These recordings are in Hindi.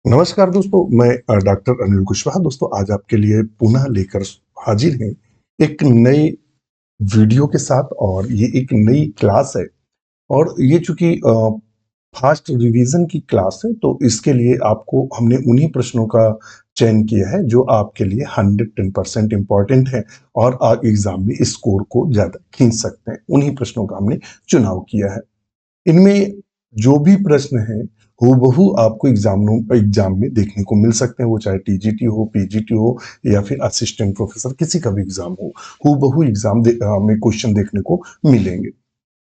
नमस्कार दोस्तों, मैं डॉक्टर अनिल कुशवाहा। दोस्तों, आज आपके लिए पुनः लेकर हाजिर हैं एक नए वीडियो के साथ। और ये एक नई क्लास है। और ये चूंकि फास्ट रिवीजन की क्लास है, तो इसके लिए आपको हमने उन्हीं प्रश्नों का चयन किया है जो आपके लिए 110% इम्पॉर्टेंट है और एग्जाम में स्कोर को ज्यादा खींच सकते हैं। उन्हीं प्रश्नों का हमने चुनाव किया है। इनमें जो भी प्रश्न हैं हूबहू आपको एग्जाम में देखने को मिल सकते हैं, वो चाहे टीजीटी हो, पीजीटी हो या फिर असिस्टेंट प्रोफेसर, किसी का भी एग्जाम हो, हूबहू में क्वेश्चन देखने को मिलेंगे।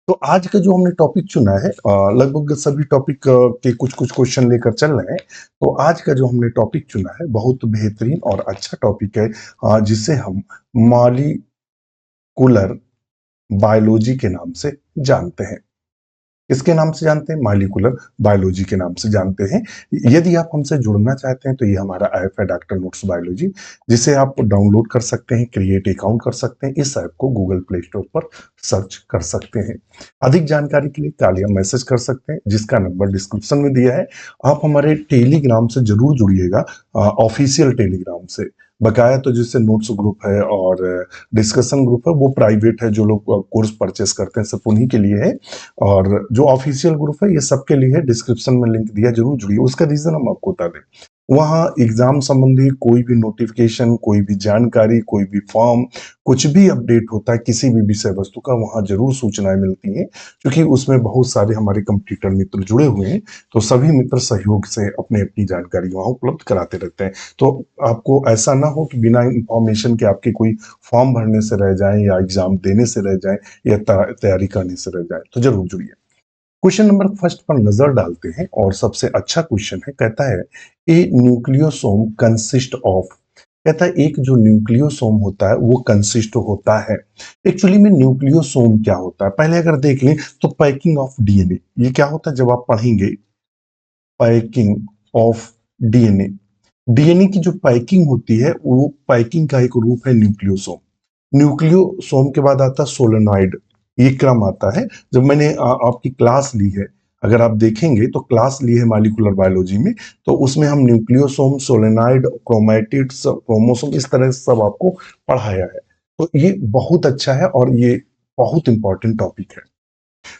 तो आज का जो हमने टॉपिक चुना है, लगभग सभी टॉपिक के कुछ कुछ क्वेश्चन लेकर चल रहे हैं। तो आज का जो हमने टॉपिक चुना है बहुत बेहतरीन और अच्छा टॉपिक है, जिसे हम मॉलिक्यूलर बायोलॉजी के नाम से जानते हैं। इसके नाम से जानते हैं, मॉलिक्यूलर बायोलॉजी के नाम से जानते हैं। यदि आप हमसे जुड़ना चाहते हैं तो ये हमारा ऐप है डॉक्टर नोट्स बायोलॉजी, जिसे आप डाउनलोड कर सकते हैं, क्रिएट अकाउंट कर सकते हैं। इस ऐप को गूगल प्ले स्टोर पर सर्च कर सकते हैं। अधिक जानकारी के लिए कॉल या मैसेज कर सकते हैं, जिसका नंबर डिस्क्रिप्शन में दिया है। आप हमारे टेलीग्राम से जरूर जुड़िएगा, ऑफिशियल टेलीग्राम से। बकाया तो जैसे नोट्स ग्रुप है और डिस्कशन ग्रुप है, वो प्राइवेट है। जो लोग कोर्स परचेस करते हैं सिर्फ उन्हीं के लिए है। और जो ऑफिशियल ग्रुप है ये सबके लिए है। डिस्क्रिप्शन में लिंक दिया, जरूर जुड़िए। उसका रीजन हम आपको बता दें, वहाँ एग्जाम संबंधी कोई भी नोटिफिकेशन, कोई भी जानकारी, कोई भी फॉर्म, कुछ भी अपडेट होता है किसी भी विषय वस्तु का, वहाँ जरूर सूचनाएं मिलती हैं। क्योंकि उसमें बहुत सारे हमारे कंप्यूटर मित्र जुड़े हुए हैं, तो सभी मित्र सहयोग से अपनी अपनी जानकारी वहाँ उपलब्ध कराते रहते हैं। तो आपको ऐसा ना हो कि बिना इंफॉर्मेशन के आपके कोई फॉर्म भरने से रह जाए या एग्जाम देने से रह जाए या तैयारी करने से रह जाए, तो जरूर जुड़िए। क्वेश्चन नंबर फर्स्ट पर नजर डालते हैं और सबसे अच्छा क्वेश्चन है। कहता है ए न्यूक्लियोसोम कंसिस्ट ऑफ। कहता है एक जो न्यूक्लियोसोम होता है वो कंसिस्ट होता है। एक्चुअली में न्यूक्लियोसोम क्या होता है पहले अगर देख लें तो पैकिंग ऑफ डीएनए। ये क्या होता है जब आप पढ़ेंगे, पैकिंग ऑफ डीएनए। डीएनए की जो पैकिंग होती है वो पैकिंग का एक रूप है न्यूक्लियोसोम। न्यूक्लियोसोम के बाद आता है सोलेनॉइड। ये क्रम आता है। जब मैंने आपकी क्लास ली है, अगर आप देखेंगे तो क्लास ली है मॉलिक्यूलर बायोलॉजी में, तो उसमें हम न्यूक्लियोसोम, सोलेनॉइड, क्रोमैटिड्स, क्रोमोसोम, इस तरह से सब आपको पढ़ाया है। तो ये बहुत अच्छा है और ये बहुत इंपॉर्टेंट टॉपिक है।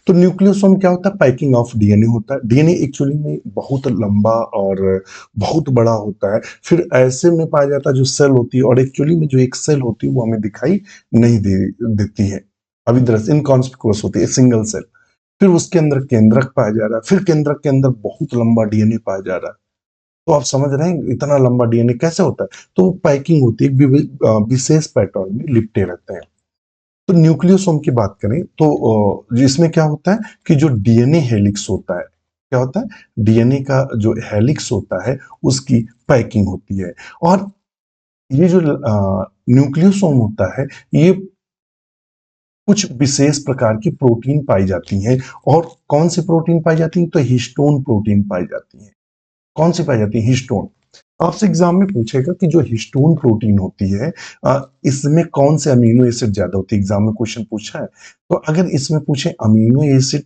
तो न्यूक्लियोसोम क्या होता है? पैकिंग ऑफ डीएनए होता है। डीएनए एक्चुअली में बहुत लंबा और बहुत बड़ा होता है। फिर ऐसे में पाया जाता है जो सेल होती है, और एक्चुअली में जो एक सेल होती है वो हमें दिखाई नहीं देती है, अविद्रस, इनकॉन्स्पिकुअस होती है, सिंगल सेल। फिर उसके अंदर केंद्रक पाया जा रहा है, फिर केंद्रक के अंदर बहुत लंबा डीएनए पाया जा रहा है। तो आप समझ रहे हैं इतना लंबा डीएनए कैसे होता है? तो पैकिंग होती है, विशेष पैटर्न में लिपटे रहते हैं। तो न्यूक्लियोसोम की बात करें तो इसमें क्या होता है कि जो डीएनए हेलिक्स होता है, क्या होता है? डीएनए का जो हेलिक्स होता है उसकी पैकिंग होती है। और ये जो न्यूक्लियोसोम होता है, ये कुछ विशेष प्रकार की प्रोटीन पाई जाती हैं। और कौन सी प्रोटीन पाई जाती है? तो हिस्टोन प्रोटीन पाई जाती है। कौन सी पाई जाती है? हिस्टोन। आपसे एग्जाम में पूछेगा कि जो हिस्टोन प्रोटीन होती है, इसमें कौन से अमीनो एसिड ज्यादा होती है। एग्जाम में क्वेश्चन पूछा है, तो अगर इसमें पूछे अमीनो एसिड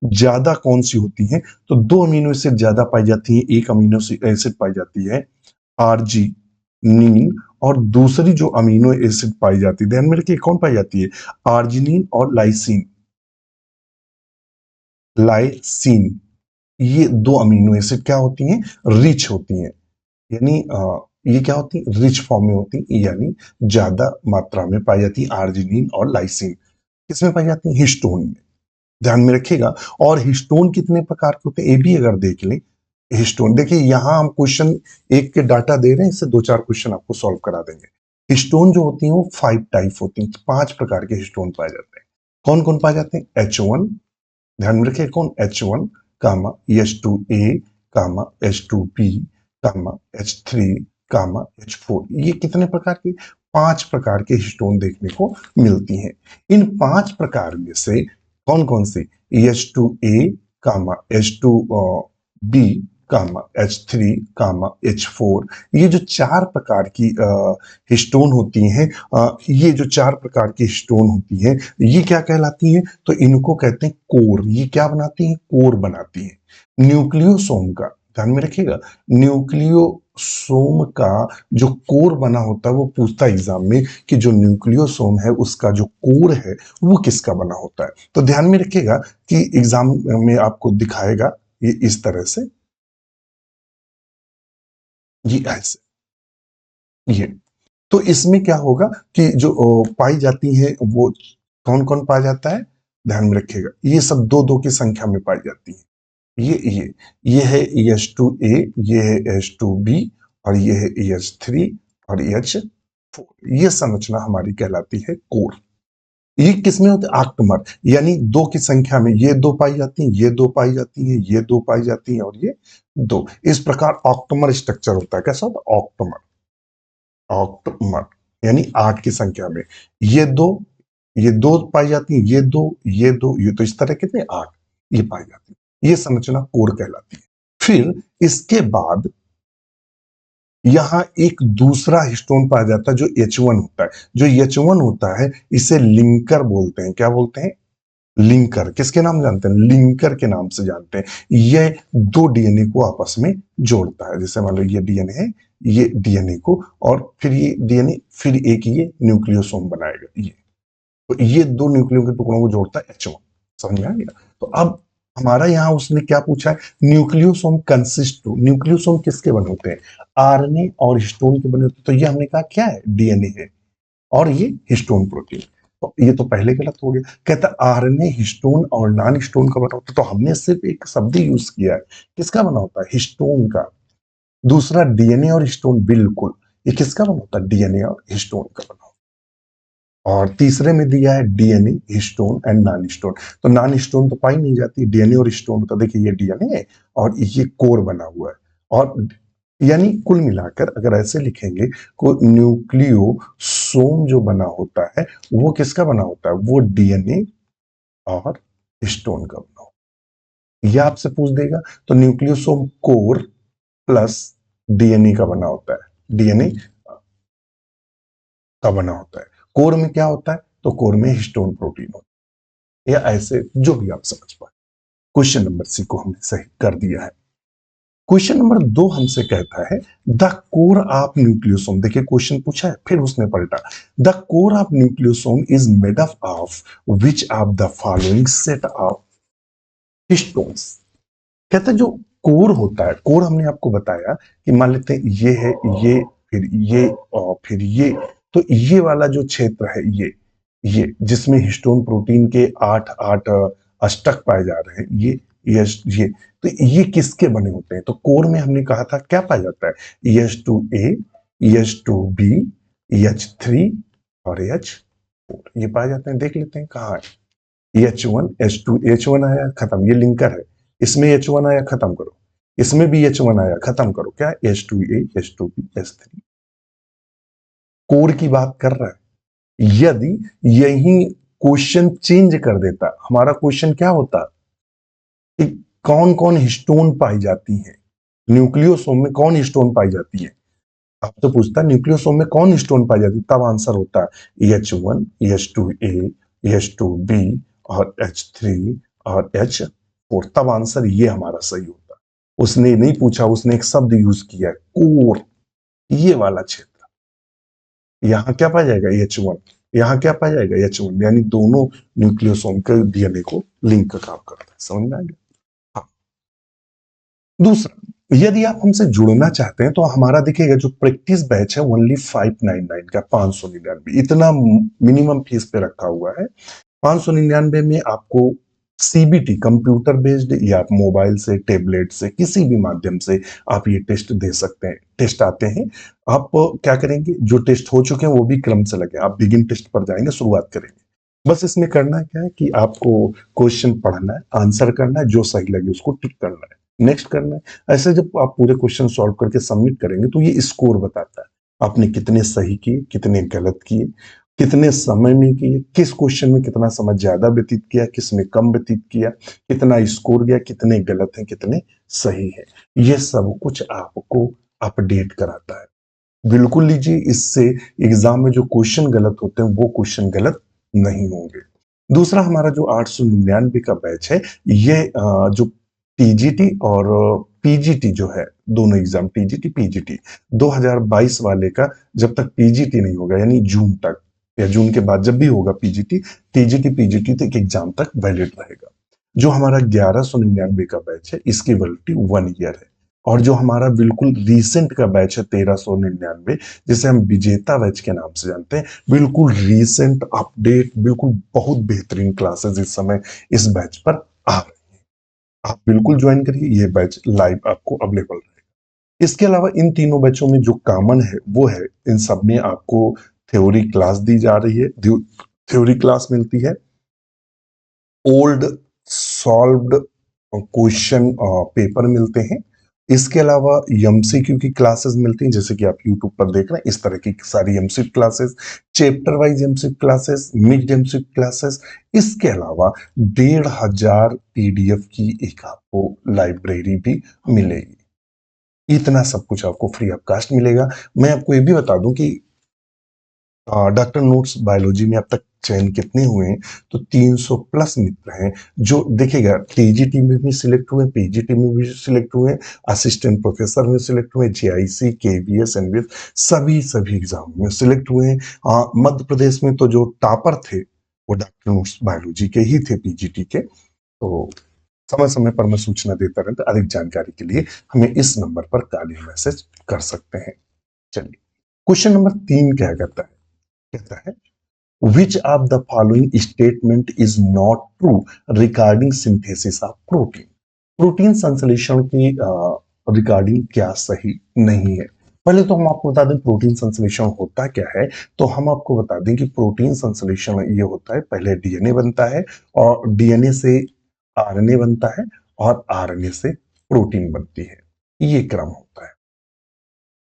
ज्यादा कौन सी होती है, तो दो अमीनो एसिड ज्यादा पाई जाती है। एक अमीनो एसिड पाई जाती है आर्जिनिन, और दूसरी जो अमीनो एसिड पाई जाती है, ध्यान में रखिए कौन पाई जाती है? आर्जिनिन और लाइसिन। लाइसिन, ये दो अमीनो एसिड क्या होती हैं? रिच होती हैं। यानी ये क्या होती है? रिच फॉर्म में होती है, यानी ज्यादा मात्रा में पाई जाती है आर्जिनिन और लाइसिन। किसमें पाई जाती है? हिस्टोन में। ध्यान में रखिएगा। और हिस्टोन कितने प्रकार के होते हैं ये भी अगर देख लें। हिस्टोन देखिए, यहां हम क्वेश्चन एक के डाटा दे रहे हैं, इससे दो चार क्वेश्चन आपको सॉल्व करा देंगे। हिस्टोन जो होती है वो 5 टाइप होती हैं, 5 प्रकार के हिस्टोन पाए जाते हैं। कौन कौन पाए जाते हैं? H1, ध्यान में रखिए कौन? H1 कामा H2A कामा H2B कामा H3 कामा H4। ये कितने प्रकार के? 5 प्रकार के हिस्टोन देखने को मिलती हैं। इन 5 प्रकार में से कौन कौन सी? H2A कामा H2B कामा H3 कामा H4। ये जो 4 प्रकार की हिस्टोन होती हैं, ये जो 4 प्रकार की हिस्टोन होती हैं, ये क्या कहलाती हैं? तो इनको कहते हैं कोर। ये क्या बनाती हैं? कोर बनाती हैं न्यूक्लियोसोम का। ध्यान में रखिएगा, न्यूक्लियोसोम का जो कोर बना होता है वो पूछता है एग्जाम में कि जो न्यूक्लियोसोम है उसका जो कोर है वो किसका बना होता है। तो ध्यान में रखिएगा कि एग्जाम में आपको दिखाएगा ये इस तरह से, ये ऐसे, ये। तो इसमें क्या होगा कि जो पाई जाती है वो कौन कौन पाया जाता है, ध्यान में रखिएगा, ये सब दो दो की संख्या में पाई जाती है। ये है H2A, ये है H2B, और ये है H3 और H4। ये संरचना हमारी कहलाती है कोर। ये किसमें होते हैं, आक्टमर, यानी दो की संख्या में ये दो पाई जाती हैं, ये दो पाई जाती हैं, ये दो पाई जाती हैं, और ये दो। इस प्रकार ऑक्टोमर स्ट्रक्चर होता है। कैसा होता है, ऑक्टोमर, ऑक्टोमर यानी 8 की संख्या में ये दो, ये दो पाई जाती है, ये दो, ये दो, ये तो इस तरह कितने 8 ये पाई जाती है। ये संरचना कोर कहलाती है। फिर इसके बाद यहां एक दूसरा हिस्टोन पाया जाता है जो H1 होता है। जो H1 होता है इसे लिंकर बोलते हैं। क्या बोलते हैं, लिंकर। किसके नाम जानते हैं, लिंकर के नाम से जानते हैं। यह दो डीएनए को आपस में जोड़ता है। जैसे मान लो ये डीएनए है, ये डीएनए को, और फिर ये डीएनए, फिर एक ये न्यूक्लियोसोम बनाएगा। ये तो ये दो न्यूक्लियो के टुकड़ों को जोड़ता है H1। समझ में आ गया। तो अब हमारा यहां उसने क्या पूछा है, न्यूक्लियोसोम कंसिस्ट टू, न्यूक्लियोसोम किसके बने होते हैं, आरएनए और हिस्टोन के बने होते हैं। तो ये हमने कहा क्या है, डीएनए है, और ये हिस्टोन प्रोटीन। तो ये तो पहले गलत हो गया। कहता आरएनए हिस्टोन और नॉन हिस्टोन का बना होता है। तो हमने सिर्फ एक शब्द यूज किया है, किसका बना होता है, हिस्टोन का। दूसरा डीएनए और हिस्टोन, बिल्कुल ये किसका बना होता है, डीएनए और हिस्टोन का बना होता है। और तीसरे में दिया है DNA, histone and non histone. तो नॉन हिस्टोन तो पाई नहीं जाती, डीएनए और हिस्टोन होता। देखिए ये डीएनए है और ये कोर बना हुआ है। और यानी कुल मिलाकर अगर ऐसे लिखेंगे, को न्यूक्लियोसोम जो बना होता है वो किसका बना होता है, वो डीएनए और हिस्टोन का बना होता है। यह आपसे पूछ देगा। तो न्यूक्लियोसोम कोर प्लस डीएनए का बना होता है, डीएनए का बना होता है। कोर में क्या होता है, तो कोर में हिस्टोन प्रोटीन होता है, या ऐसे जो भी आप समझ पाए। क्वेश्चन नंबर सी को हमने सही कर दिया है। क्वेश्चन नंबर 2 हमसे कहता है द कोर ऑफ न्यूक्लियोसोम। देखिए क्वेश्चन पूछा है फिर उसने पलटा, the core of nucleosome is made up of which of the following set of histones. कहता है जो कोर होता है, कोर हमने आपको बताया कि मान लेते हैं ये है, ये, फिर ये, और फिर ये। तो ये वाला जो क्षेत्र है, ये जिसमें हिस्टोन प्रोटीन के 8 अष्टक पाए जा रहे हैं, ये तो ये किसके बने होते हैं। तो कोर में हमने कहा था क्या पाया जाता है, H2A, H2B, H3 और H4 ये पाए जाते हैं। देख लेते हैं कहाँ है, H1, H2, H1 आया खत्म, ये लिंकर है। इसमें H1 आया खत्म करो, इसमें भी H1 आया खत्म करो, क्या H2A, H2B, H3। कोर की बात कर रहा है। यदि यही क्वेश्चन चेंज कर देता, हमारा क्वेश्चन क्या होता कि कौन कौन हिस्टोन पाई जाती है, न्यूक्लियोसोम में कौन हिस्टोन पाई जाती है। अब तो पूछता न्यूक्लियोसोम में कौन हिस्टोन पाई जाती है, तब आंसर होता है H1, H2A, H2B और H3 और H4। तब आंसर ये हमारा सही होता। उसने नहीं पूछा, उसने एक शब्द यूज किया कोर, ये वाला क्षेत्र। यहां क्या पाया जाएगा, H1, यहां क्या पाया जाएगा, H1, यानी दोनों न्यूक्लियोसोम के डीएनए को लिंक का काम करता है। समझ में आ गया। हाँ। दूसरा, यदि आप हमसे जुड़ना चाहते हैं तो हमारा देखिएगा जो प्रैक्टिस बैच है ओनली 599 का, 599 इतना मिनिमम फीस पे रखा हुआ है। 599 में आपको सीबीटी, कंप्यूटर बेस्ड, या आप मोबाइल से, टैबलेट से, किसी भी माध्यम से आप ये टेस्ट दे सकते हैं। टेस्ट आते हैं, आप क्या करेंगे, जो टेस्ट हो चुके हैं वो भी क्रम से लगे, आप बिगिन टेस्ट पर जाएंगे, शुरुआत करेंगे। बस इसमें करना क्या है कि आपको क्वेश्चन पढ़ना है, आंसर करना है, जो सही लगे उसको टिक करना है, नेक्स्ट करना है। ऐसे जब आप पूरे क्वेश्चन सॉल्व करके सबमिट करेंगे तो ये स्कोर बताता है आपने कितने सही किए, कितने गलत किए, कितने समय में किए, किस क्वेश्चन में कितना समय ज्यादा व्यतीत किया, किस में कम व्यतीत किया, कितना स्कोर गया, कितने गलत हैं, कितने सही है। ये सब कुछ आपको अपडेट कराता है। बिल्कुल लीजिए, इससे एग्जाम में जो क्वेश्चन गलत होते हैं वो क्वेश्चन गलत नहीं होंगे। दूसरा, हमारा जो 899 का बैच है, ये जो टीजीटी और पीजीटी जो है, दोनों एग्जाम टीजीटी पीजीटी 2022 वाले का जब तक पीजीटी नहीं होगा, यानी जून तक या जून के बाद जब भी होगा पीजीटी, टीजीटी पीजीटी तक एग्जाम तक वैलिड रहेगा। जो हमारा 1199 का बैच है, इसकी वैलिडिटी 1 ईयर है। और जो हमारा बिल्कुल रिसेंट का बैच है 1399, जिसे हम विजेता बैच के नाम से जानते हैं, बिल्कुल रिसेंट अपडेट, बिल्कुल बहुत बेहतरीन क्लासेस इस समय इस बैच पर आ रहे हैं। आप बिल्कुल ज्वाइन करिए, ये बैच लाइव आपको अवेलेबल रहेगा। इसके अलावा इन तीनों बैचों में जो कॉमन है वो है, इन सब में आपको थ्योरी क्लास दी जा रही है, थ्योरी क्लास मिलती है, ओल्ड सॉल्व्ड क्वेश्चन पेपर मिलते हैं। इसके अलावा एमसीक्यू की क्लासेस मिलती हैं, जैसे कि आप यूट्यूब पर देख रहे हैं, इस तरह की सारी MCQ classes, chapter wise MCQ classes, mid MCQ classes. इसके अलावा 1500 पीडीएफ की एक आपको लाइब्रेरी भी मिलेगी। इतना सब कुछ आपको फ्री ऑफ कास्ट मिलेगा। मैं आपको ये भी बता दूं कि डॉक्टर नोट्स बायोलॉजी में अब तक चयन कितने हुए हैं, तो 300 प्लस मित्र हैं जो देखिएगा, टीजीटी में भी सिलेक्ट हुए, पीजीटी में भी सिलेक्ट हुए, असिस्टेंट प्रोफेसर में सिलेक्ट हुए, जेआईसी, केवीएस, एनवीएस, सभी एग्जाम में सिलेक्ट हुए हैं। मध्य प्रदेश में तो जो टॉपर थे वो डॉक्टर नोट्स बायोलॉजी के ही थे, पीजीटी के। तो समय समय पर मैं सूचना देता रहता, अधिक जानकारी के लिए हमें इस नंबर पर कॉल या मैसेज कर सकते हैं। चलिए, क्वेश्चन नंबर 3 क्या कहता है which of the following statement is not true regarding synthesis of protein? Protein संश्लेषण की रिगार्डिंग क्या सही नहीं है। पहले तो हम आपको बता दें प्रोटीन संश्लेषण होता क्या है। तो हम आपको बता दें कि प्रोटीन संश्लेषण ये होता है, पहले डीएनए बनता है और डीएनए से आरएनए बनता है और आरएनए से प्रोटीन बनती है, ये क्रम होता है।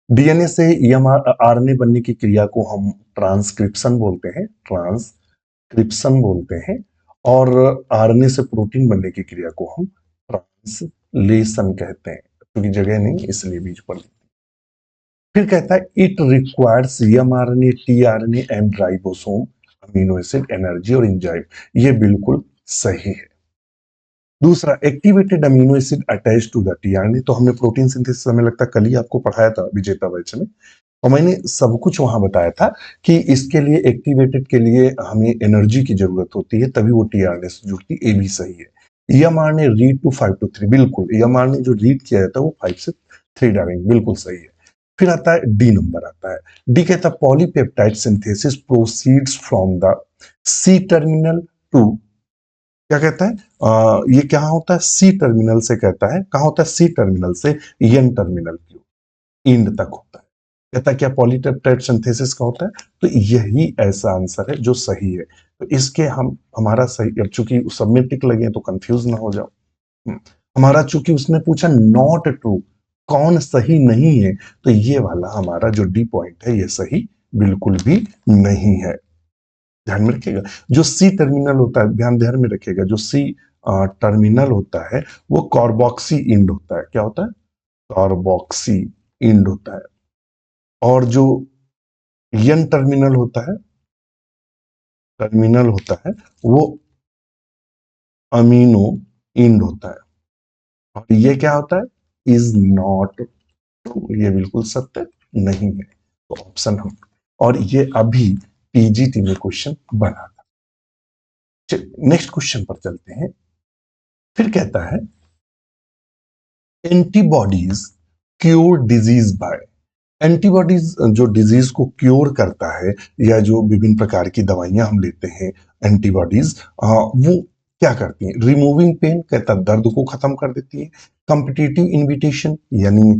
डीएनए से आरएनए बनने की क्रिया को हम ट्रांसक्रिप्शन बोलते हैं, ट्रांसक्रिप्शन बोलते हैं। और आरएनए से प्रोटीन बनने की क्रिया को हम ट्रांसलेशन कहते हैं, क्योंकि जगह नहीं इसलिए बीच पर। फिर कहता है it requires mRNA, tRNA and ribosome, amino acid, energy और एंजाइम, ये बिल्कुल सही है। दूसरा, activated amino acid attach to the tRNA, तो हमने प्रोटीन सिंथेसिस हमें लगता है कल ही आपको पढ़ाया था विजेता बैच में, और मैंने सब कुछ वहां बताया था कि इसके लिए एक्टिवेटेड के लिए हमें एनर्जी की जरूरत होती है, तभी वो टीआरएनए से जुड़ती है, ये भी सही है। एमआरएनए रीड टू 5 to 3, बिल्कुल एमआरएनए जो रीड किया जाता है वो 5 से 3 डालेंगे, बिल्कुल सही है। फिर आता है डी नंबर, आता है डी, कहता है polypeptide synthesis proceeds from the C terminal to, क्या कहता है ये क्या होता है, सी टर्मिनल से, कहता है कहाँ होता है, सी टर्मिनल से एन टर्मिनल की एंड तक होता है। कहता है क्या पॉलीपेप्टाइड सिंथेसिस का होता है, तो यही ऐसा आंसर है जो सही है। तो इसके हम हमारा सही, चूंकि सब में टिक लगे तो कंफ्यूज ना हो जाओ। हमारा चूंकि उसने पूछा नॉट ट्रू, कौन सही नहीं है, तो ये वाला हमारा जो डी पॉइंट है ये सही बिल्कुल भी नहीं है। ध्यान में रखिएगा, जो सी टर्मिनल होता है, ध्यान में रखिएगा, जो सी टर्मिनल होता है वो कार्बोक्सी इंड होता है। क्या होता है, कार्बोक्सी इंड होता है। और जो यन टर्मिनल होता है वो अमीनो इंड होता है। और ये क्या होता है, इज नॉट ट्रू, ये बिल्कुल सत्य नहीं है। तो ऑप्शन हम, और ये अभी पीजीटी में क्वेश्चन बना था। नेक्स्ट क्वेश्चन पर चलते हैं। फिर कहता है antibodies cure disease bye, antibodies जो डिजीज को क्योर करता है, या जो विभिन्न प्रकार की दवाइयां हम लेते हैं, एंटीबॉडीज वो क्या करती हैं, रिमूविंग पेन, कहता है दर्द को खत्म कर देती है, कॉम्पिटिटिव इनविटेशन, यानी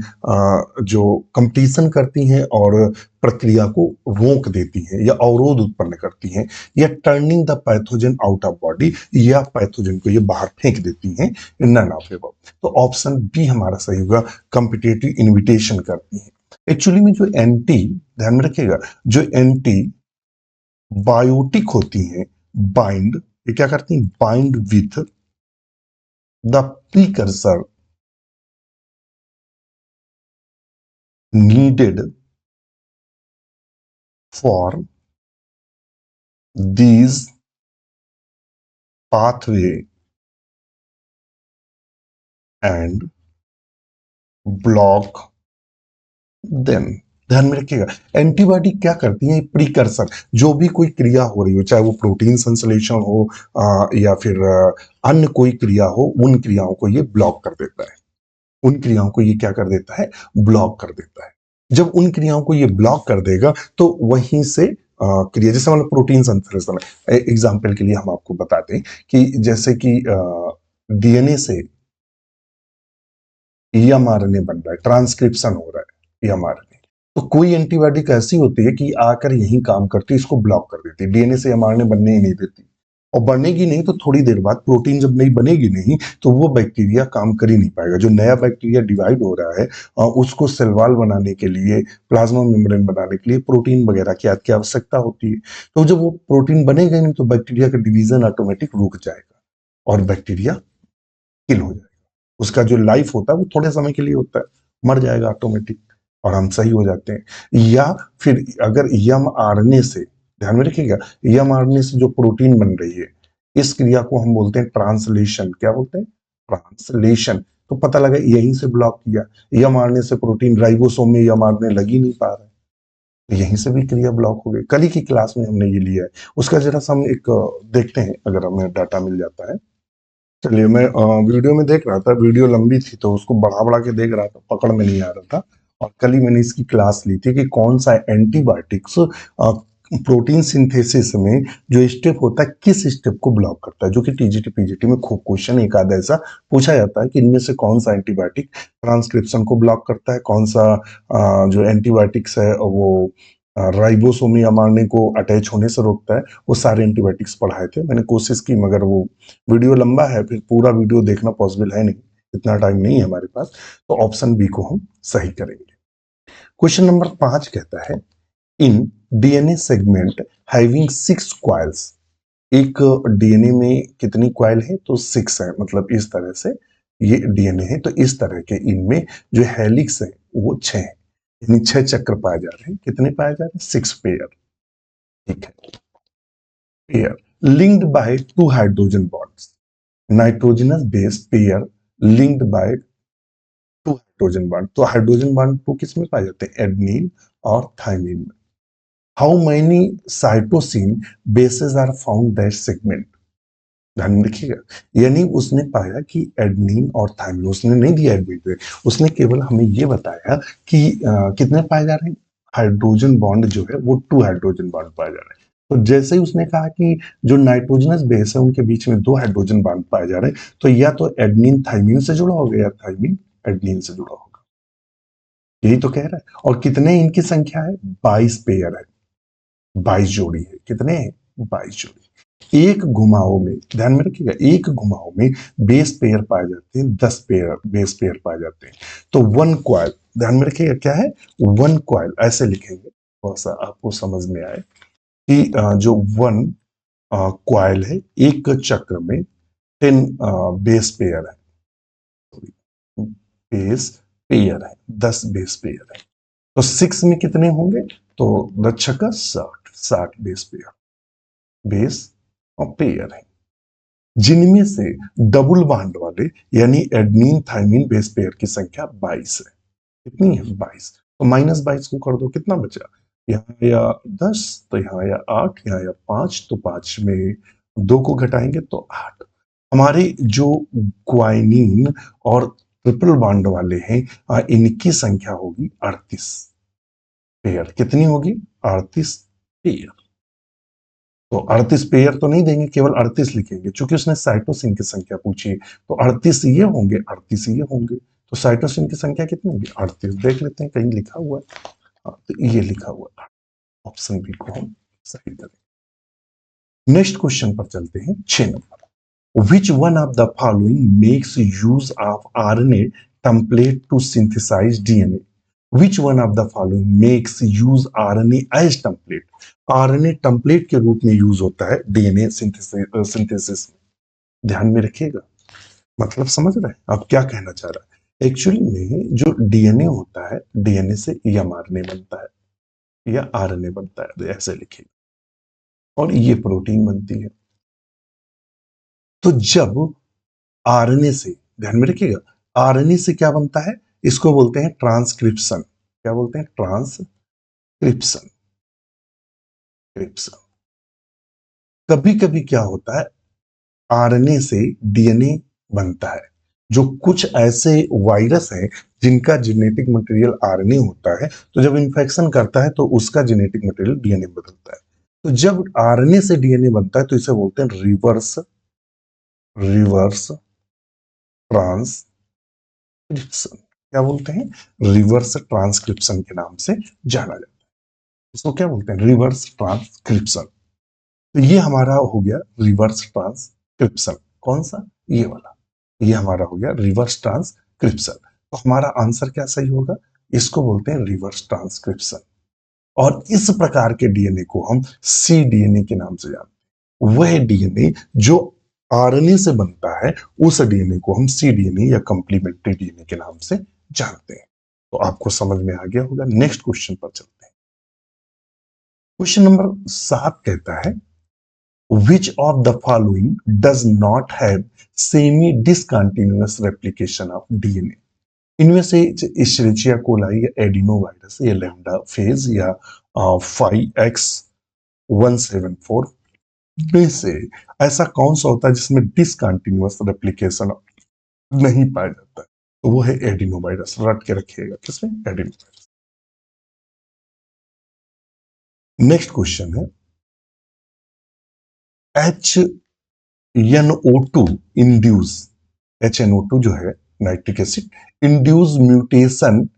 जो कंपटीशन करती हैं और प्रक्रिया को रोक देती हैं या अवरोध उत्पन्न करती हैं, या turning the pathogen out of body, या पैथोजन को ये बाहर फेंक देती हैं, नन ऑफ एबव। तो ऑप्शन बी हमारा सही होगा, कॉम्पिटिटिव इनविटेशन करती हैं। एक्चुअली में जो एंटी, ध्यान में रखिएगा, जो एंटी बायोटिक होती हैं, बाइंड, ये क्या करती हैं, bind with the precursor needed for these pathway and block them. ध्यान में रखिएगा, एंटीबॉडी क्या करती है, प्रीकर्सर, जो भी कोई क्रिया हो रही हो, चाहे वो प्रोटीन संश्लेषण हो या फिर अन्य कोई क्रिया हो, उन क्रियाओं को ये ब्लॉक कर देता है। उन क्रियाओं को ये क्या कर देता है, ब्लॉक कर देता है। जब उन क्रियाओं को ये ब्लॉक कर देगा तो वहीं से क्रिया, जैसे मतलब प्रोटीन संश्लेषण, एग्जाम्पल के लिए हम आपको बता दें कि जैसे कि डीएनए से एमआरएनए बन रहा है, ट्रांसक्रिप्शन हो रहा है एमआरएनए, तो कोई एंटीबायोटिक ऐसी होती है कि आकर यही काम करती है, इसको ब्लॉक कर देती है, डीएनए से एमआरएनए बनने ही नहीं देती। और बनेगी नहीं तो थोड़ी देर बाद प्रोटीन जब नहीं बनेगी नहीं तो वो बैक्टीरिया काम कर ही नहीं पाएगा। जो नया बैक्टीरिया डिवाइड हो रहा है उसको सेल वॉल बनाने के लिए, प्लाज्मा मेम्ब्रेन बनाने के लिए प्रोटीन वगैरह की आवश्यकता होती है। तो जब वो प्रोटीन बनेगा ही नहीं तो बैक्टीरिया का डिवीजन ऑटोमेटिक रुक जाएगा और बैक्टीरिया किल हो जाएगा। उसका जो लाइफ होता है वो थोड़े समय के लिए होता है, मर जाएगा ऑटोमेटिक और हम सही हो जाते हैं। या फिर अगर एमआरएनए से, ध्यान में रखिएगा, एमआरएनए से जो प्रोटीन बन रही है, इस क्रिया को हम बोलते हैं ट्रांसलेशन। क्या बोलते हैं, ट्रांसलेशन। तो पता लगा यहीं से ब्लॉक किया, एमआरएनए से प्रोटीन राइबोसोम में एमआरएनए लग ही नहीं पा रहा है, तो यहीं से भी क्रिया ब्लॉक हो गई। कल ही की क्लास में हमने ये लिया है, उसका जरा सा हम एक देखते हैं, अगर हमें डाटा मिल जाता है। चलिए, मैं वीडियो में देख रहा था, वीडियो लंबी थी तो उसको बढ़ा बढ़ा के देख रहा था, पकड़ में नहीं आ रहा था। और कल ही मैंने इसकी क्लास ली थी कि कौन सा एंटीबायोटिक्स प्रोटीन सिंथेसिस में जो स्टेप होता है किस स्टेप को ब्लॉक करता है, जो कि टीजीटी पीजीटी में खूब क्वेश्चन एक आधा ऐसा पूछा जाता है कि इनमें से कौन सा एंटीबायोटिक ट्रांसक्रिप्शन को ब्लॉक करता है, कौन सा जो एंटीबायोटिक्स है वो राइबोसोम या एमआरएनए को अटैच होने से रोकता है। वो सारे एंटीबायोटिक्स पढ़ाए थे, मैंने कोशिश की, मगर वो वीडियो लंबा है, फिर पूरा वीडियो देखना पॉसिबल है नहीं, इतना टाइम नहीं है हमारे पास, तो ऑप्शन बी को हम सही करेंगे। क्वेश्चन नंबर 5 कहता है, in DNA segment having 6 coils. एक डीएनए में कितनी कॉइल है, तो 6 है, मतलब इस तरह से ये डीएनए है, तो इस तरह के इनमें जो हेलिक्स है वो 6 है, यानी 6 चक्र पाए जा रहे हैं। कितने पाए जा रहे हैं, 6 पेयर। ठीक है, pair linked by 2 hydrogen bonds, nitrogenous base pair linked by 2 hydrogen bond. तो हाइड्रोजन बॉन्ड को किस में पाए जाते हैं, एडेनिन और थाइमिन में। How many cytosine bases are found that segment. ध्यान में रखिएगा, यानी उसने पाया कि एडेनिन और थाइमिन, उसने नहीं दिया एडमिट, उसने केवल हमें ये बताया कि कितने पाए जा रहे हैं, हाइड्रोजन बॉन्ड जो है वो 2 हाइड्रोजन बॉन्ड पाए जा रहे हैं। तो जैसे ही उसने कहा कि जो नाइट्रोजनस बेस है उनके बीच में 2 हाइड्रोजन बॉन्ड पाए जा रहे हैं, तो या तो एडेनिन थाइमिन से जुड़ा होगा या थाइमिन एडेनिन से जुड़ा होगा, यही तो कह रहा है। और कितने इनकी संख्या है, 22 पेयर है, 22 जोड़ी है। कितने हैं, 22 जोड़ी। एक घुमाव में, ध्यान में रखिएगा, एक घुमाव में बेस पेयर पाए जाते हैं, 10 पेयर बेस पेयर पाए जाते हैं। तो 1 क्वाइल, ध्यान में रखिएगा क्या है, 1 क्वाइल, ऐसे लिखेंगे थोड़ा सा आपको समझ में आए कि जो 1 क्वाइल है, एक चक्र में 10 बेस पेयर है, बेस पेयर है, 10 बेस पेयर है। तो 6 में कितने होंगे, तो 10 छक्का 60 बेस पेयर, बेस और पेयर है, जिनमें से डबल बॉन्ड वाले यानी एडेनिन थाइमिन बेस पेयर की संख्या 22 है। कितनी है, 22। तो -22 को कर दो, कितना बचा, यहाँ या 10, तो यहाँ या 8, यहाँ या 5, तो 5 में 2 को घटाएंगे तो 8। हमारे जो ग्वाइनिन और ट्रिपल बॉन्ड वाले हैं इनकी संख्या होगी 38 पेयर। कितनी होगी, 38 पेयर। तो 38 पेयर तो नहीं देंगे, केवल 38 लिखेंगे, क्योंकि उसने साइटोसिन की संख्या पूछी है, तो 38 ये होंगे, 38 ये होंगे। तो साइटोसिन की संख्या कितनी होगी, 38। देख लेते हैं कहीं लिखा हुआ है, हाँ, तो ये लिखा हुआ है, ऑप्शन बी को हम सही करें। नेक्स्ट क्वेश्चन पर चलते हैं, 6 number. Which one of the following makes use of RNA template to synthesize DNA. Which one of the following makes use RNA as template. RNA template के रूप में यूज होता है डीएनए सिंथेसिस में। ध्यान में रखिएगा, मतलब समझ रहे हैं आप क्या कहना चाह रहा है। एक्चुअली में जो डीएनए होता है, डीएनए से एमआरएनए बनता है या आरएनए बनता है, ऐसे लिखिएगा, और ये प्रोटीन बनती है। तो जब आरएनए से, ध्यान में रखिएगा, आरएनए से क्या बनता है, इसको बोलते हैं ट्रांसक्रिप्शन। क्या बोलते हैं? ट्रांसक्रिप्शन। क्रिप्शन। कभी कभी क्या होता है, आरएनए से डीएनए बनता है। जो कुछ ऐसे वायरस हैं जिनका जेनेटिक मटेरियल आरएनए होता है, तो जब इन्फेक्शन करता है तो उसका जेनेटिक मटेरियल डीएनए बदलता है। तो जब आरएनए से डीएनए बनता है तो इसे बोलते हैं रिवर्स रिवर्स ट्रांसक्रिप्शन। क्या बोलते हैं? रिवर्स ट्रांसक्रिप्शन के नाम से जाना जाता है। इसको क्या बोलते हैं? Reverse transcription. तो ये हमारा हो गया रिवर्स ट्रांसक्रिप्शन। कौन सा? ये वाला। ये हमारा हो गया रिवर्स ट्रांसक्रिप्शन। तो हमारा आंसर क्या सही होगा? इसको बोलते हैं रिवर्स ट्रांसक्रिप्शन। और इस प्रकार के डीएनए को हम सी डीएनए के नाम से जानते हैं। वह डीएनए जो आरएनए से बनता है, उस डीएनए को हम सी डीएनए या कंप्लीमेंट्री डीएनए के नाम से जानते हैं। तो आपको समझ में आ गया होगा। नेक्स्ट क्वेश्चन पर चलते हैं। क्वेश्चन नंबर 7 कहता है, which of the following does not have semi discontinuous replication of DNA? इनमें से इश्चेरिचिया कोलाई या एडिनो वायरस या लैम्डा फेज या 5X174 में से ऐसा कौन सा होता है जिसमें डिसकंटिन्यूअस रेप्लिकेशन नहीं पाया जाता है? तो वो है एडिनो वायरस। रट के रखिएगा, किसमें? Adeno virus. नेक्स्ट क्वेश्चन है, HNO2 इंड्यूस, HNO2 जो है nitric acid induce mutation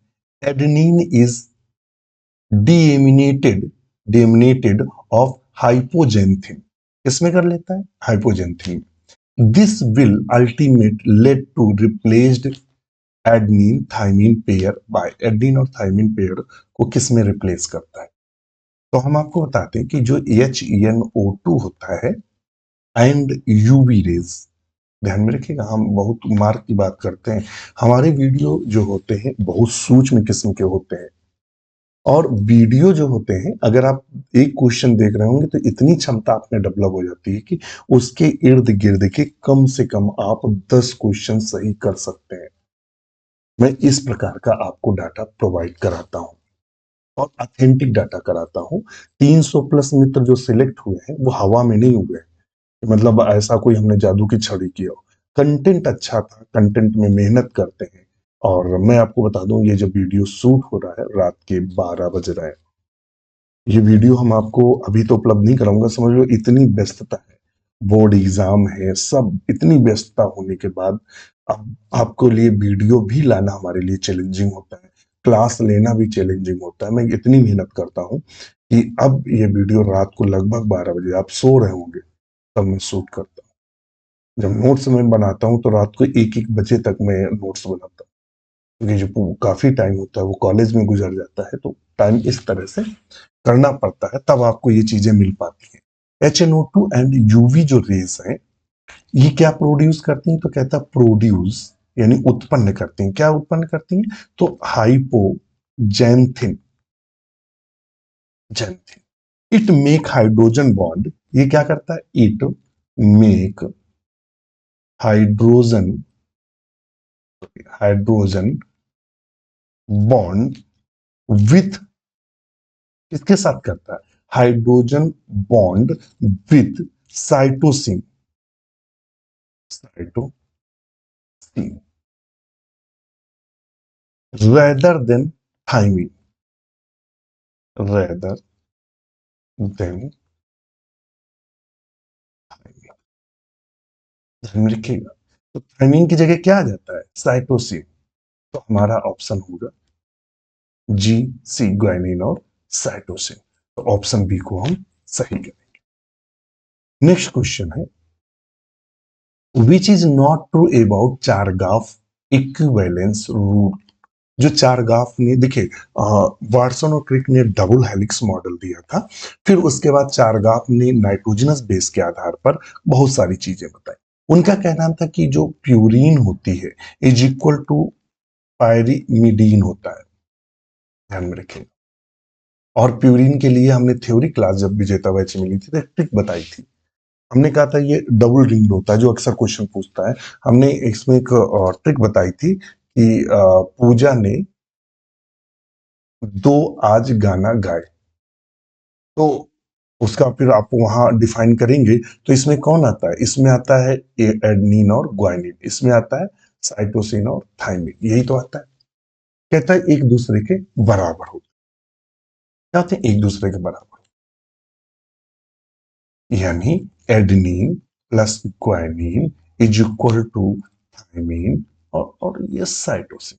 adenine is deaminated of hypoxanthine. किसमें कर लेता है? Hypoxanthine. This will ultimate lead to replaced adenine thymine pair by. Adenine और थाइमिन पेयर को किसमें रिप्लेस करता है? तो हम आपको बताते हैं कि जो HNO2 होता है एंड यूवी रेज, ध्यान में रखिएगा, हम बहुत मार्क की बात करते हैं। हमारे वीडियो जो होते हैं बहुत सूक्ष्म किस्म के होते हैं, और वीडियो जो होते हैं, अगर आप एक क्वेश्चन देख रहे होंगे तो इतनी क्षमता आप में डेवलप हो जाती है कि उसके इर्द गिर्द के कम से कम आप 10 क्वेश्चन सही कर सकते हैं। मैं इस प्रकार का आपको डाटा प्रोवाइड कराता हूं और ऑथेंटिक डाटा कराता हूं। 300 प्लस मित्र जो सिलेक्ट हुए हैं वो हवा में नहीं हुए, मतलब ऐसा कोई हमने जादू की छड़ी की हो। कंटेंट अच्छा था, कंटेंट में मेहनत करते हैं। और मैं आपको बता दूं, ये जो वीडियो शूट हो रहा है रात के 12 बज रहे हैं। ये वीडियो हम आपको अभी तो उपलब्ध नहीं कराऊंगा, समझ लो इतनी व्यस्तता है, बोर्ड एग्जाम है, सब इतनी व्यस्तता होने के बाद अब आपको लिए वीडियो भी लाना हमारे लिए चैलेंजिंग होता है, क्लास लेना भी चैलेंजिंग होता है। मैं इतनी मेहनत करता हूं कि अब ये वीडियो रात को लगभग 12 बजे आप सो रहे होंगे तब मैं शूट करता हूँ। जब नोट्स मैं बनाता हूँ तो रात को 1-1 बजे तक मैं नोट्स बनाता हूँ, क्योंकि जो काफी टाइम होता है वो कॉलेज में गुजर जाता है। तो टाइम इस तरह से करना पड़ता है, तब आपको ये चीजें मिल पाती हैं। HNO2 एंड यूवी जो रेस हैं, ये क्या प्रोड्यूस करती हैं? तो कहता है प्रोड्यूस यानी उत्पन्न करती हैं। क्या उत्पन्न करती हैं? तो hypoxanthine. Xanthine. It make hydrogen bond. ये क्या करता है? It make hydrogen hydrogen bond with, किसके साथ करता है? Hydrogen bond with cytosine. Cytosine rather than thymine, rather than thymine। ध्यान में रखिएगा, तो थाइमिन की जगह क्या आ जाता है? साइटोसिन। तो हमारा ऑप्शन होगा जी, सी, ग्वानिन और साइटोसिन। तो ऑप्शन बी को हम सही करेंगे। नेक्स्ट क्वेश्चन है, which is not true about चारगाफ equivalence rule. जो चारगाफ ने, देखिए वाटसन और क्रिक ने डबल हेलिक्स मॉडल दिया था, फिर उसके बाद चारगाफ ने नाइट्रोजनस बेस के आधार पर बहुत सारी चीजें बताई। उनका कहना था कि जो प्यूरिन होती है इज इक्वल टू पायरीमिडीन होता है, ध्यान में रखें। और प्यूरिन के लिए हमने थ्योरी क्लास जब विजेता बैच मिली थी तो एक ट्रिक बताई थी। हमने कहा था ये डबल रिंग होता है, जो अक्सर क्वेश्चन पूछता है। हमने इसमें एक ट्रिक बताई थी कि पूजा ने 2 आज गाना गाए, तो उसका फिर आप वहां डिफाइन करेंगे तो इसमें कौन आता है? इसमें आता है एडेनिन और ग्वानिन, इसमें आता है साइटोसिन और थाइमिन, यही तो आता है। कहता है एक दूसरे के बराबर हो, क्या होते हैं? एक दूसरे के बराबर, यानी adenine plus guanine is equal to thymine और ये साइटोसिन,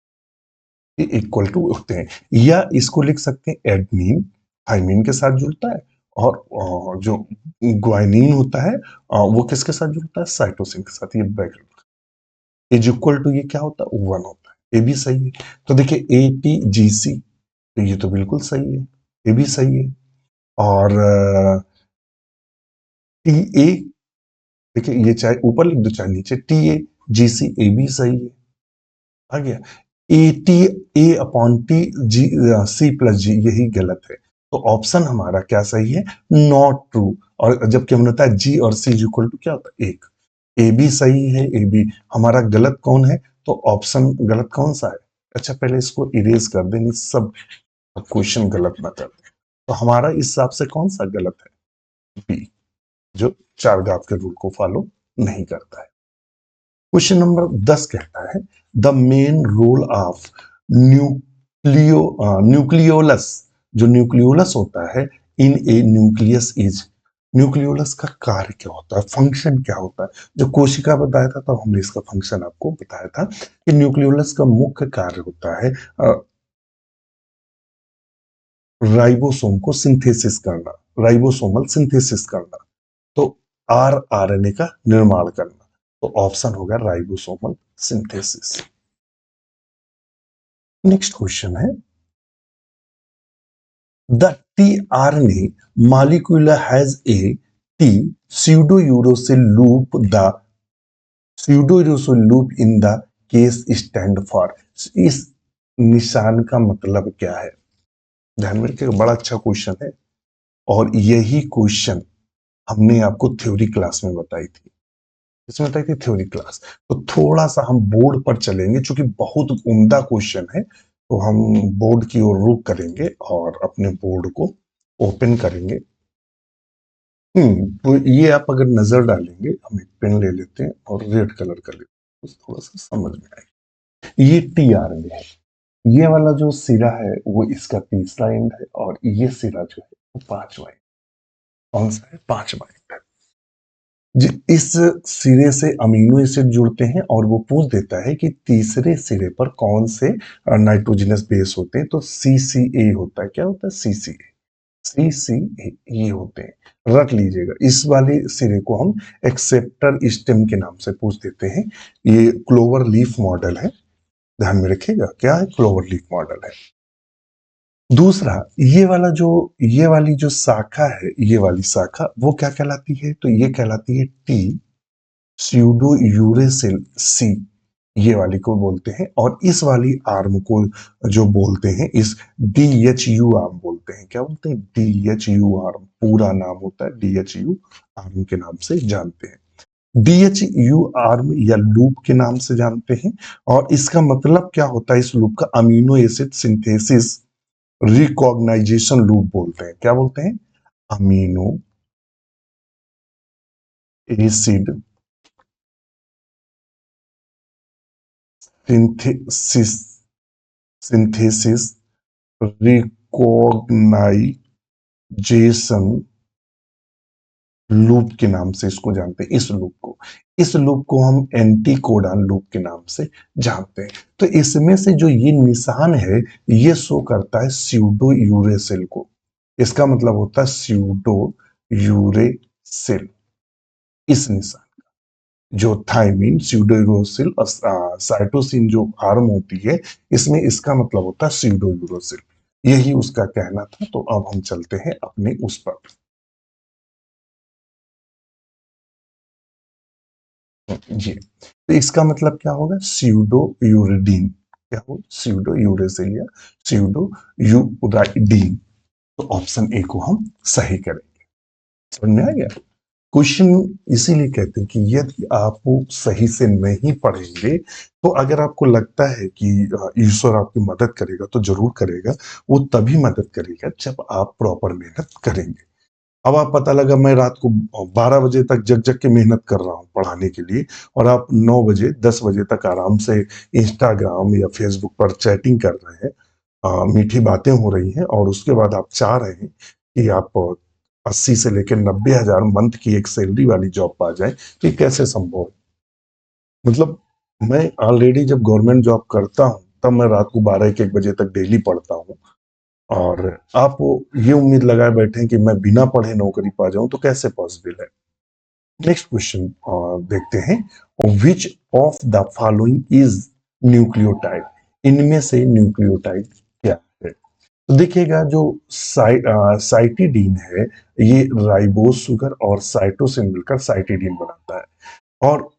ये इक्वल टू होते हैं। या इसको लिख सकते हैं एडेनिन थाइमिन के साथ जुड़ता है और जो ग्वानिन होता है वो किसके साथ जुड़ता है? साइटोसिन के साथ। ये ब्रैकेट इज इक्वल टू, ये क्या होता है? 1 होता है। ये भी सही है। तो देखिए ATGC, तो ये तो बिल्कुल सही है, ये भी सही है। और TA, देखिए ये चाहे ऊपर लिख दो चाहे नीचे, TAGC, ये भी सही है। आ गया A/T/G यही गलत है। तो ऑप्शन हमारा क्या सही है? Not true. और जबकि हमने होता है G और C इक्वल टू क्या होता है? 1। ए भी सही है, ए भी। हमारा गलत कौन है? तो ऑप्शन गलत कौन सा है? अच्छा पहले इसको इरेज कर दें, सब क्वेश्चन गलत ना कर दें। तो हमारा इस हिसाब से कौन सा गलत है? बी, जो चार घात के रूल को फॉलो नहीं करता है। क्वेश्चन नंबर 10 कहता है the main role of nucleolus, जो न्यूक्लियोलस होता है in a nucleus is, nucleolus का कार्य क्या होता है? फंक्शन क्या होता है? जो कोशिका बताया था तब हमने इसका फंक्शन आपको बताया था कि न्यूक्लियोलस का मुख्य कार्य होता है राइबोसोम को सिंथेसिस करना, राइबोसोमल सिंथेसिस करना, तो RNA का निर्माण करना। तो ऑप्शन होगा राइबोसोमल सिंथेसिस। नेक्स्ट क्वेश्चन है the tRNA molecule has a T pseudouracil loop, the pseudouracil loop in the case stand for, इस निशान का मतलब क्या है? ध्यान में रखिएगा, बड़ा अच्छा क्वेश्चन है और यही क्वेश्चन हमने आपको थ्योरी क्लास में बताई थी। इसमें बताई थी थ्योरी क्लास। तो थोड़ा सा हम बोर्ड पर चलेंगे, क्योंकि बहुत उम्दा क्वेश्चन है, तो हम बोर्ड की ओर रुख करेंगे और अपने बोर्ड को ओपन करेंगे। तो ये आप अगर नजर डालेंगे, हम एक पेन ले लेते हैं और रेड कलर का लेते हैं, तो थोड़ा सा समझ में आएगा। ये tRNA है, ये वाला जो सिरा है वो इसका तीसरा एंड है और ये सिरा जो है वो पांचवा एंड। कौन सा है? पांचवा एंड है। इस सिरे से अमीनो एसिड जुड़ते हैं और वो पूछ देता है कि तीसरे सिरे पर कौन से नाइट्रोजनस बेस होते हैं, तो CCA होता है। क्या होता है? CCA ये होते हैं, रख लीजिएगा। इस वाले सिरे को हम एक्सेप्टर स्टेम के नाम से पूछ देते हैं। ये क्लोवर लीफ मॉडल है, ध्यान में रखिएगा, क्या है? क्लोवर लीफ मॉडल है। दूसरा, ये वाली जो शाखा है, ये वाली शाखा वो क्या कहलाती है? तो ये कहलाती है T स्यूडो यूरेसिल C, ये वाली को बोलते हैं। और इस वाली आर्म को जो बोलते हैं, इस DHU आर्म बोलते हैं। क्या बोलते हैं? DHU आर्म, पूरा नाम होता है DHU आर्म के नाम से जानते हैं। DHU आर्म या लूप के नाम से जानते हैं। और इसका मतलब क्या होता है इस लूप का? Amino acid synthesis recognization loop बोलते हैं। क्या बोलते हैं? Amino acid synthesis recognization loop के नाम से इसको जानते हैं। इस लूप को हम एंटी कोडान लूप के नाम से जानते हैं। तो इसमें से जो ये निशान है, ये शो करता है स्यूडो यूरेसिल को। इसका मतलब होता है स्यूडो यूरेसिल। इस निशान जो थाइमिन, स्यूडोयूरोसिल और साइटोसिन जो आर्म होती है, इसमें इसका मतलब होता है स्यूडोयूरोसिल। यही उसका कहना था। तो अब हम चलते हैं अपने उस पर। जी, तो इसका मतलब क्या होगा? Pseudo uridine. क्या हो? स्यूडो यूरेसिल या स्यूडो यूराइडीन। तो ऑप्शन ए को हम सही करेंगे। समझ में आ गया? क्वेश्चन इसीलिए कहते हैं कि यदि आप वो सही से नहीं पढ़ेंगे, तो अगर आपको लगता है कि ईश्वर आपकी मदद करेगा, तो ज़रूर करेगा। वो तभी मदद करेगा जब आप प्रॉपर मेहनत करेंगे। अब आप पता लगा मैं रात को 12 बजे तक जग-जग के मेहनत कर रहा हूँ पढ़ाने के लिए और आप 9 बजे, 10 बजे तक आराम से इंस्टाग्राम या फ़ेसबुक पर चैटिंग कर रहे हैं। मीठी बातें हो रही हैं और उसके बाद आप चाह रहे हैं कि आप 80 से लेकर 90,000 मंथ की एक सैलरी वाली जॉब पा जाएँ, तो ये कैसे संभव है? मतलब मैं ऑलरेडी जब गवर्नमेंट जॉब करता हूँ, तब मैं रात को 12-1 बजे तक डेली पढ़ता हूँ और आप ये उम्मीद लगाए बैठे हैं कि मैं बिना पढ़े नौकरी पा जाऊँ, तो कैसे पॉसिबल है? नेक्स्ट क्वेश्चन देखते हैं। Which of the following is nucleotide? इनमें से न्यूक्लियोटाइड क्या है? तो देखिएगा जो साइटिडीन है, ये राइबोज शुगर और साइटोसिन मिलकर साइटिडीन बनाता है। और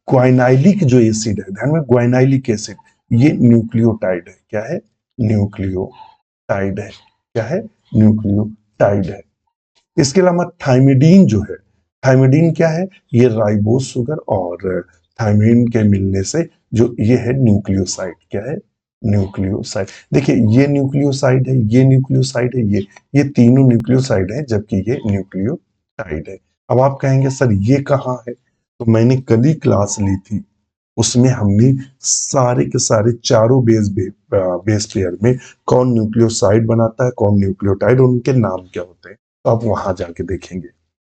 ग्वाइनाइलिक जो एसिड है, ध्यान में, ग्वाइनाइलिक एसिड, ये न्यूक्लियोटाइड है। क्या है? न्यूक्लियोटाइड है। क्या है? न्यूक्लियोटाइड है। इसके अलावा थाइमिडीन जो है, थाइमिडीन क्या है? ये राइबोज शुगर और थाइमिन के मिलने से जो ये है न्यूक्लियोसाइड। क्या है? न्यूक्लियोसाइड। देखिए ये न्यूक्लियोसाइड है, ये न्यूक्लियोसाइड है, ये तीनों न्यूक्लियोसाइड है, जबकि ये न्यूक्लियोटाइड है। अब आप कहेंगे सर ये कहाँ है? तो मैंने कल ही क्लास ली थी, उसमें हमने सारे के सारे चारों बेस पेयर में कौन न्यूक्लियोसाइड बनाता है, कौन न्यूक्लियोटाइड, उनके नाम क्या होते हैं, तो आप वहां जाके देखेंगे।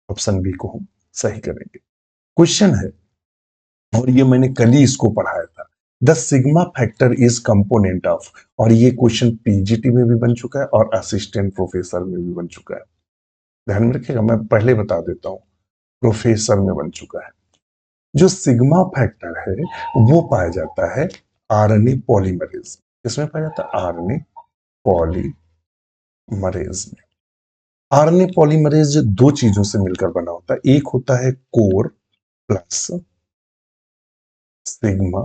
ऑप्शन बी को हम सही करेंगे। क्वेश्चन है, और ये मैंने कल ही इसको पढ़ाया था। The sigma factor is component of, और ये क्वेश्चन पीजीटी में भी बन चुका है और असिस्टेंट प्रोफेसर में भी बन चुका है। ध्यान में रखिएगा, मैं पहले बता देता हूँ, प्रोफेसर में बन चुका है। जो सिग्मा फैक्टर है वो पाया जाता है आरएनए पॉलीमरेज। किसमें पाया जाता है? आरएनए पॉलीमरेज में। आरएनए पॉलीमरेज दो चीजों से मिलकर बना होता है। एक होता है कोर प्लस सिग्मा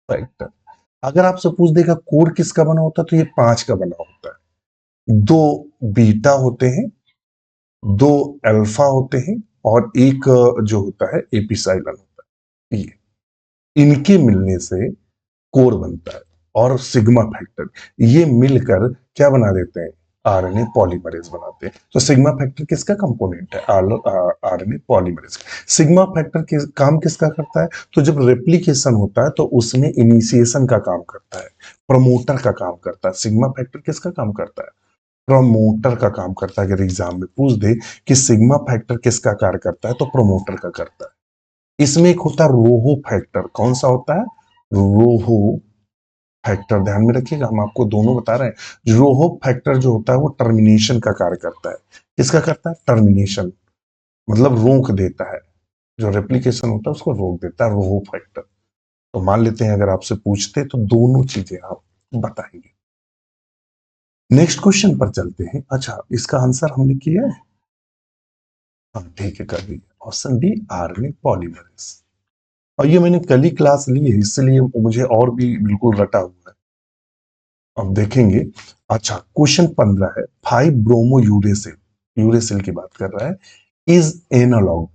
फैक्टर। अगर आपसे पूछ देगा कोर किसका बना होता है, तो ये 5 का बना होता है। 2 बीटा होते हैं, 2 अल्फा होते हैं और एक जो होता है एपिसाइलन होता है। ये इनके मिलने से कोर बनता है। और सिग्मा फैक्टर, ये मिलकर क्या बना देते हैं? आरएनए पॉलीमरेज बनाते हैं। तो सिग्मा फैक्टर किसका कंपोनेंट है? RNA polymerase. सिग्मा फैक्टर काम किसका करता है? तो जब रेप्लिकेशन होता है तो उसमें इनिशिएशन का काम करता है, प्रमोटर का काम करता है। सिग्मा फैक्टर किसका काम करता है? प्रमोटर का काम करता है। अगर एग्जाम में पूछ दे कि सिग्मा फैक्टर किसका कार्य करता है, तो प्रमोटर का करता है। इसमें एक होता है रोहो फैक्टर। कौन सा होता है? रोहो फैक्टर। ध्यान में रखिएगा, हम आपको दोनों बता रहे हैं। रोहो फैक्टर जो होता है वो टर्मिनेशन का कार्य करता है। किसका करता है? टर्मिनेशन, मतलब रोक देता है। जो रेप्लिकेशन होता है उसको रोक देता है रोहो फैक्टर। तो मान लेते हैं अगर आपसे पूछते तो दोनों चीजें आप बताएंगे। नेक्स्ट क्वेश्चन पर चलते हैं। अच्छा, इसका आंसर हमने किया है? हाँ ठीक है, कर दिया। Option B RNA polymerase. और ये मैंने कल ही क्लास ली है, इसलिए मुझे और भी बिल्कुल रटा हुआ है। अब देखेंगे। अच्छा, क्वेश्चन 15 है। 5 ब्रोमो यूरेसिल, यूरेसिल की बात कर रहा है, इज एनालॉग।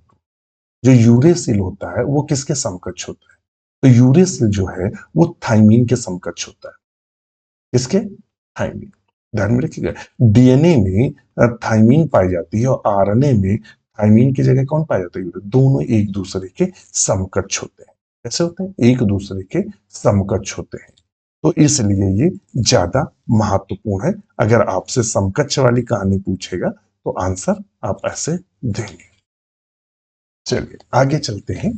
जो यूरेसिल होता है वो किसके समकक्ष होता है? तो यूरेसिल जो है वो थाइमीन के समकक्ष होता है। किसके? थाइमीन। ध्यान में रखिएगा, डीएनए में थाइमीन पाई जाती है और आरएनए में थाइमीन की जगह कौन पाया जाता है? दोनों एक दूसरे के समकक्ष होते हैं। कैसे होते हैं? एक दूसरे के समकक्ष होते हैं। तो इसलिए ये ज्यादा महत्वपूर्ण है। अगर आपसे समकक्ष वाली कहानी पूछेगा तो आंसर आप ऐसे देंगे। चलिए आगे चलते हैं।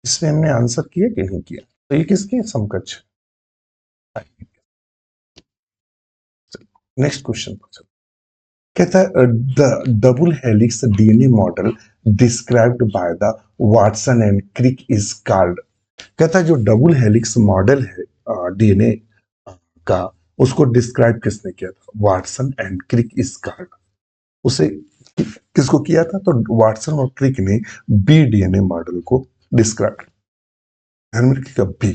इसमें हमने आंसर किया कि नहीं किया? तो ये किसके समकक्ष है? नेक्स्ट क्वेश्चन पर चलते हैं। कहता है the double helix DNA model described by the Watson and Crick is called. कहता है जो डबल हेलिक्स मॉडल है डीएनए का, उसको डिस्क्राइब किसने किया था? Watson and Crick is called. उसे किसको किया था? तो वाटसन और क्रिक ने बी डीएनए मॉडल को डिस्क्राइब। ध्यान में रखिएगा, बी।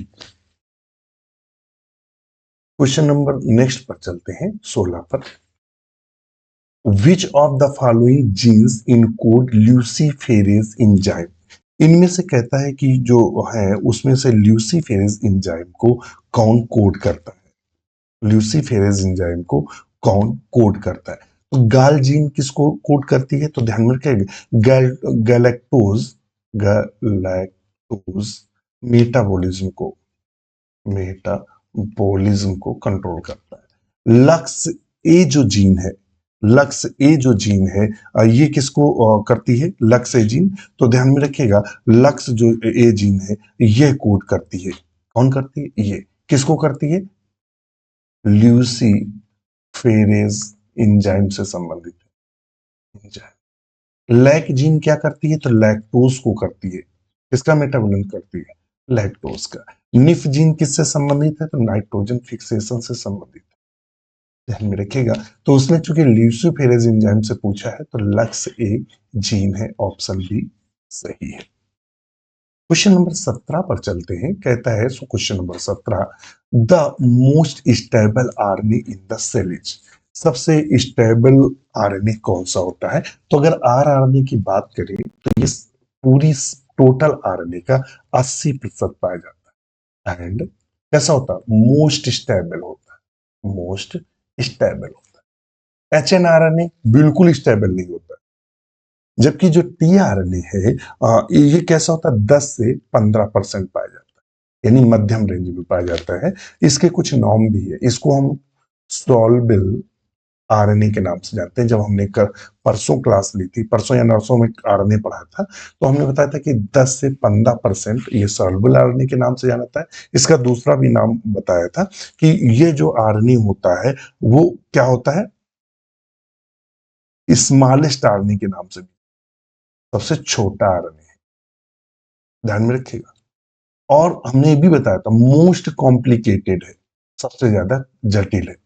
क्वेश्चन नंबर नेक्स्ट पर चलते हैं, 16 पर। Which of the following genes encode luciferase enzyme, इनमें से कहता है कि जो है उसमें से ल्यूसीफेरेज एंजाइम को कौन कोड करता है, ल्यूसीफेरेज एंजाइम को कौन कोड करता है। तो गाल जीन किसको कोड करती है, तो ध्यान में रखिएगा गैलेक्टोज, गैलेक्टोज मेटाबॉलिज्म को, मेटाबॉलिज्म को कंट्रोल करता है। लक्स ए जो जीन है, लक्स ए जो जीन है ये किसको करती है, लक्स ए जीन। तो ध्यान में रखिएगा लक्स जो ए जीन है ये कोड करती है, कौन करती है, ये किसको करती है, ल्यूसी फेरेज एंजाइम से संबंधित एंजाइम। लैक जीन क्या करती है, तो लैक्टोज को करती है, किसका मेटाबॉलिज्म करती है, लैक्टोज का। निफ जीन किससे संबंधित है, तो नाइट्रोजन फिक्सेशन से संबंधित है, ध्यान में रखिएगा। तो उसने चूंकि ल्यूसीफेरेज एंजाइम से पूछा है तो लक्स ए जीन है, ऑप्शन बी सही है। क्वेश्चन नंबर 17 पर चलते हैं, कहता है so question number 17, the most stable RNA in the cell is, सबसे स्टेबल आरएनए कौन सा होता है। तो अगर आरएनए की बात करें तो ये पूरी टोटल आरएनए का 80% पाया जाता है। एंड कैसा होता है, मोस्ट स्टेबल होता है, मोस्ट स्टेबल होता है। एचएनआरएनए बिल्कुल स्टेबल नहीं होता, जबकि जो टीआरएनए है ये कैसा होता है, 10 से 15% पाया जाता है, यानी मध्यम रेंज में पाया जाता है। इसके कुछ नॉर्म भी है, इसको हम सॉल्युबल आरएनए के नाम से जानते हैं। जब हमने परसों क्लास ली थी, परसों या नरसों में आरएनए पढ़ा था, तो हमने बताया था कि 10 से 15% ये सॉल्युबल आरएनए के नाम से जाना जाता है। इसका दूसरा भी नाम बताया था कि ये जो आरएनए होता है वो क्या होता है, स्मॉलेस्ट आरएनए के नाम से भी, सबसे छोटा आरएनए है, ध्यान में रखिएगा। और हमने ये भी बताया था मोस्ट कॉम्प्लिकेटेड है, सबसे ज्यादा जटिल है,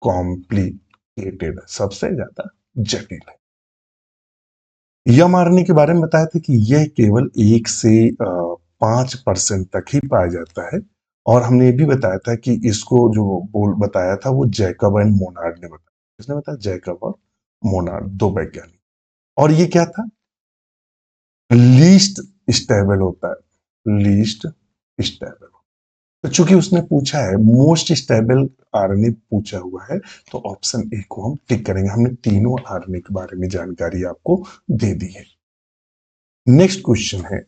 कॉम्प्लिकेटेड है, सबसे ज्यादा जटिल है। यह मारने के बारे में बताया था कि यह केवल 1 से 5% तक ही पाया जाता है। और हमने ये भी बताया था कि इसको जो बोल बताया था वो जैकब एंड मोनार्ड ने बताया, किसने बताया, जैकब और मोनार्ड, दो वैज्ञानिक। और ये क्या था, लीस्ट स्टेबल होता है, लीस्ट स्टेबल। तो चूंकि उसने पूछा है मोस्ट स्टेबल आरएनए पूछा हुआ है, तो ऑप्शन ए को हम टिक करेंगे। हमने तीनों आरएनए के बारे में जानकारी आपको दे दी है। नेक्स्ट क्वेश्चन है,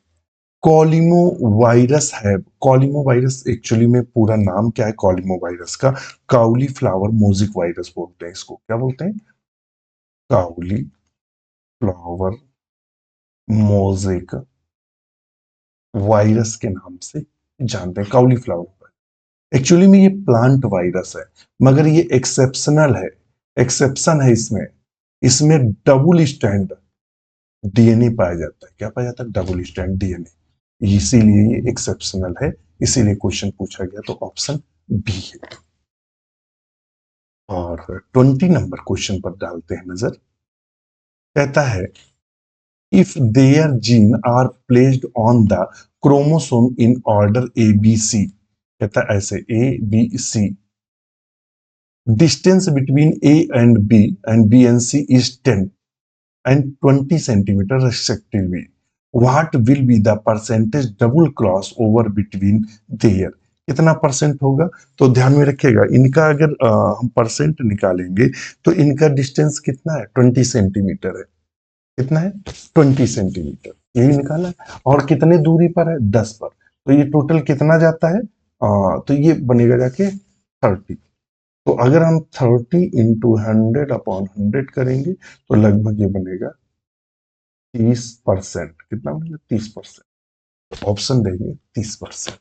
कॉलिमो वायरस है, कॉलिमो वायरस एक्चुअली में पूरा नाम क्या है कॉलिमो वायरस का, काउलीफ्लावर मोज़ेक वायरस बोलते हैं इसको, क्या बोलते हैं, काउलीफ्लावर मोज़ेक वायरस के नाम से जानते हैं, काउलीफ्लावर। एक्चुअली में ये प्लांट वायरस है, मगर ये एक्सेप्शनल है, एक्सेप्शन है इसमें, इसमें डबल स्टैंड डीएनए पाया जाता है, क्या पाया जाता है, डबल स्टैंड डीएनए, इसीलिए ये एक्सेप्शनल है, इसीलिए क्वेश्चन पूछा गया, तो ऑप्शन बी है। और 20 नंबर क्वेश्चन पर डालते हैं नजर, कहता है if their gene are placed on the chromosome in order ABC, कहता है ऐसे ABC, distance between A and B and C is 10 and 20 centimeter respectively. What will be the percentage double cross over between their, कितना परसेंट होगा। तो ध्यान में रखिएगा इनका अगर हम परसेंट निकालेंगे तो इनका डिस्टेंस कितना है, 20 सेंटीमीटर है, कितना है, 20 सेंटीमीटर, यही निकाला है। और कितने दूरी पर है, 10 पर, तो ये टोटल कितना जाता है, तो ये बनेगा जाके 30। तो अगर हम 30 इंटू 100/100 करेंगे तो लगभग ये बनेगा 30%, कितना बनेगा, 30%, ऑप्शन देंगे 30%।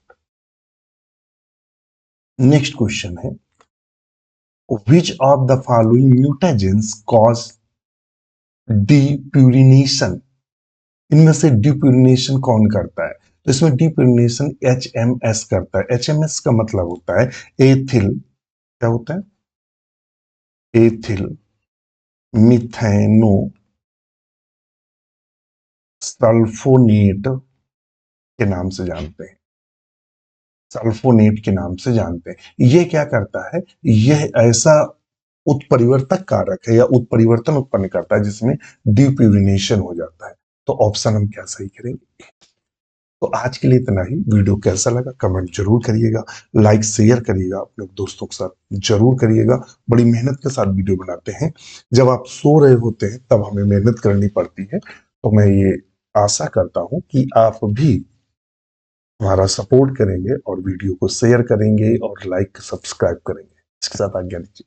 नेक्स्ट क्वेश्चन है, which of the following mutagens cause depurination, इनमें से डीप्यूरिनेशन कौन करता है। तो इसमें डीप्यूरिनेशन HMS करता है। HMS का मतलब होता है एथिल, क्या होता है, एथिल मिथेनो सल्फोनेट के नाम से जानते हैं, सल्फोनेट के नाम से जानते हैं। यह क्या करता है, यह ऐसा उत्परिवर्तक कारक है या उत्परिवर्तन उत्पन्न करता है जिसमें डिप्यूरिनेशन हो जाता है। तो ऑप्शन हम क्या सही करेंगे। तो आज के लिए इतना ही। वीडियो कैसा लगा कमेंट जरूर करिएगा, लाइक शेयर करिएगा, अपने दोस्तों के साथ जरूर करिएगा। बड़ी मेहनत के साथ वीडियो बनाते हैं, जब आप सो रहे होते हैं तब हमें मेहनत करनी पड़ती है। तो मैं ये आशा करता हूं कि आप भी हमारा सपोर्ट करेंगे और वीडियो को शेयर करेंगे और लाइक सब्सक्राइब करेंगे। इसके साथ आज्ञा दीजिए।